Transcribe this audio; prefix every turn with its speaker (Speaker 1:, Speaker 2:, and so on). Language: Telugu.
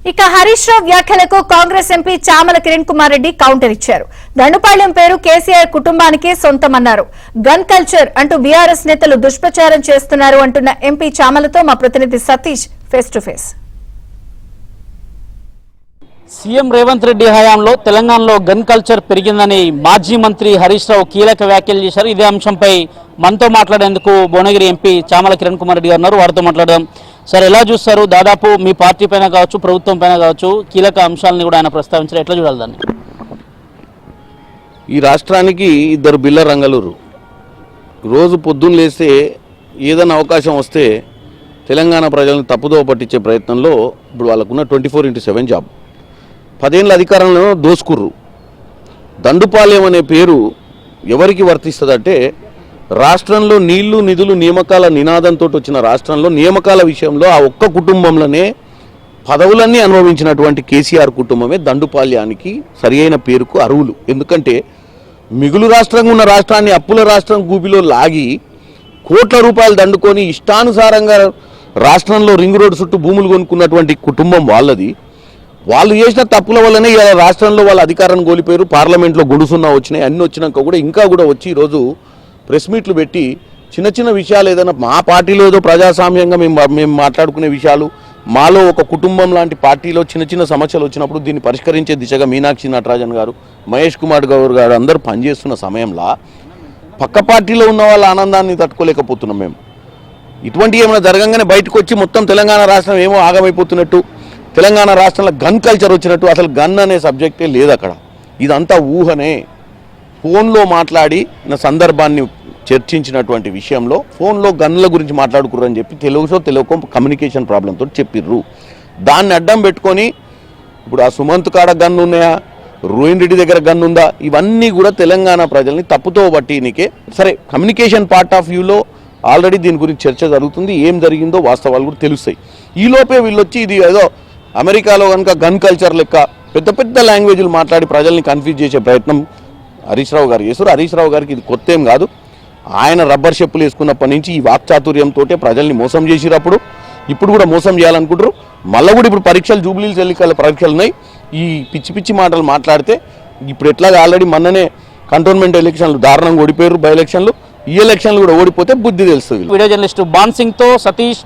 Speaker 1: ఇక హరీష్ రావు వ్యాఖ్యలకు కాంగ్రెస్ ఎంపీ చామల కిరణ్ కుమార్ రెడ్డి కౌంటర్ ఇచ్చారు. దండుపాళ్యం పేరు కేసీఆర్ కుటుంబానికే సొంతమన్నారు. గన్ కల్చర్ అంటూ బీఆర్ఎస్ నేతలు దుష్ప్రచారం చేస్తున్నారు అంటున్న ఎంపీ చామలతో మా ప్రతినిధి Satish face to face.
Speaker 2: CM Revanth Reddy హయాంలో తెలంగాణలో గన్ కల్చర్ పెరిగిందని మాజీ మంత్రి హరీష్ రావు కీలక వ్యాఖ్యలు చేశారు. ఇదే అంశంపై మనతో మాట్లాడేందుకు భువనగిరి ఎంపీ చామల కిరణ్ కుమార్ రెడ్డి గారు ఉన్నారు. వారితో మాట్లాడదాం. సార్, ఎలా చూస్తారు? దాదాపు మీ పార్టీ పైన కావచ్చు, ప్రభుత్వం పైన కావచ్చు, కీలక అంశాలను కూడా ఆయన ప్రస్తావించారు. ఎట్లా చూడాలి దాన్ని?
Speaker 3: ఈ రాష్ట్రానికి ఇద్దరు బిల్ల రంగలూరు. రోజు పొద్దున్న లేస్తే ఏదైనా అవకాశం వస్తే తెలంగాణ ప్రజలను తప్పుదోవ పట్టించే ప్రయత్నంలో ఇప్పుడు వాళ్ళకున్న 24/7 జాబ్ 10 ఏళ్ళ అధికారంలో దోసుకుర్రు. దండుపాలెం అనే పేరు ఎవరికి వర్తిస్తుందంటే, రాష్ట్రంలో నీళ్లు నిధులు నియామకాల నినాదంతో వచ్చిన రాష్ట్రంలో నియామకాల విషయంలో ఆ ఒక్క కుటుంబంలోనే పదవులన్నీ అనుభవించినటువంటి కేసీఆర్ కుటుంబమే దండుపాల్యానికి సరియైన పేరుకు అర్హులు. ఎందుకంటే మిగులు రాష్ట్రంగా ఉన్న రాష్ట్రాన్ని అప్పుల రాష్ట్రం గూబిలో లాగి కోట్ల రూపాయలు దండుకొని ఇష్టానుసారంగా రాష్ట్రంలో రింగ్ రోడ్డు చుట్టూ భూములు కొనుక్కున్నటువంటి కుటుంబం వాళ్ళది. వాళ్ళు చేసిన తప్పుల వల్లనే ఇలా రాష్ట్రంలో వాళ్ళ అధికారాన్ని కోల్పోయారు. పార్లమెంట్లో గొడుసున్నా వచ్చినాయి. అన్నీ వచ్చినాక కూడా ఇంకా వచ్చి ఈరోజు ప్రెస్ మీట్లు పెట్టి చిన్న చిన్న విషయాలు ఏదైనా మా పార్టీలో ఏదో ప్రజాస్వామ్యంగా మేము మాట్లాడుకునే విషయాలు, మాలో ఒక కుటుంబం లాంటి పార్టీలో చిన్న చిన్న సమస్యలు వచ్చినప్పుడు దీన్ని పరిష్కరించే దిశగా మీనాక్షి నటరాజన్ గారు, మహేష్ కుమార్ గౌర్ గారు అందరూ పనిచేస్తున్న సమయంలో పక్క పార్టీలో ఉన్న వాళ్ళ ఆనందాన్ని తట్టుకోలేకపోతున్నాం మేము. ఇటువంటి ఏమైనా జరగంగానే బయటకు వచ్చి మొత్తం తెలంగాణ రాష్ట్రం ఏమో ఆగమైపోతున్నట్టు, తెలంగాణ రాష్ట్రంలో గన్ కల్చర్ వచ్చినట్టు. అసలు గన్ అనే సబ్జెక్టే లేదు అక్కడ. ఇదంతా ఊహనే. ఫోన్లో మాట్లాడి నా సందర్భాన్ని చర్చించినటువంటి విషయంలో ఫోన్లో గన్నుల గురించి మాట్లాడుకుర్రని చెప్పి తెలుగుకో కమ్యూనికేషన్ ప్రాబ్లంతో చెప్పిర్రు. దాన్ని అడ్డం పెట్టుకొని ఇప్పుడు ఆ సుమంత్ కాడ గన్ను ఉన్నాయా, రోహిన్ రెడ్డి దగ్గర గన్ను ఉందా, ఇవన్నీ కూడా తెలంగాణ ప్రజల్ని తప్పుతో బట్టినికే. సరే, కమ్యూనికేషన్ పార్ట్ ఆఫ్ వ్యూలో ఆల్రెడీ దీని గురించి చర్చ జరుగుతుంది. ఏం జరిగిందో వాస్తవాలు కూడా తెలుస్తాయి. ఈలోపే వీళ్ళు వచ్చి ఇది ఏదో అమెరికాలో కనుక గన్ కల్చర్ లెక్క పెద్ద పెద్ద లాంగ్వేజ్లు మాట్లాడి ప్రజల్ని కన్ఫ్యూజ్ చేసే ప్రయత్నం హరీష్ రావు గారు చేస్తారు. హరీష్ రావు గారికి ఇది కొత్త ఏం కాదు. ఆయన రబ్బర్ చెప్పులు వేసుకున్నప్పటి నుంచి ఈ వాక్చాతుర్యంతో ప్రజల్ని మోసం చేసినప్పుడు ఇప్పుడు కూడా మోసం చేయాలనుకుంటారు. మళ్ళీ కూడా ఇప్పుడు పరీక్షలు, జూబ్లీహిల్స్ ఎన్నికల పరీక్షలు ఉన్నాయి. ఈ పిచ్చి పిచ్చి మాటలు మాట్లాడితే ఇప్పుడు ఎట్లాగా ఆల్రెడీ మొన్ననే కంటోన్మెంట్ ఎలక్షన్లు దారుణంగా ఓడిపోయారు. బై ఎలక్షన్లు, ఈ ఎలక్షన్లు కూడా ఓడిపోతే బుద్ధి తెలుస్తుంది.
Speaker 2: వీడియో జర్నలిస్టు బాన్ సింగ్ తో సతీష్,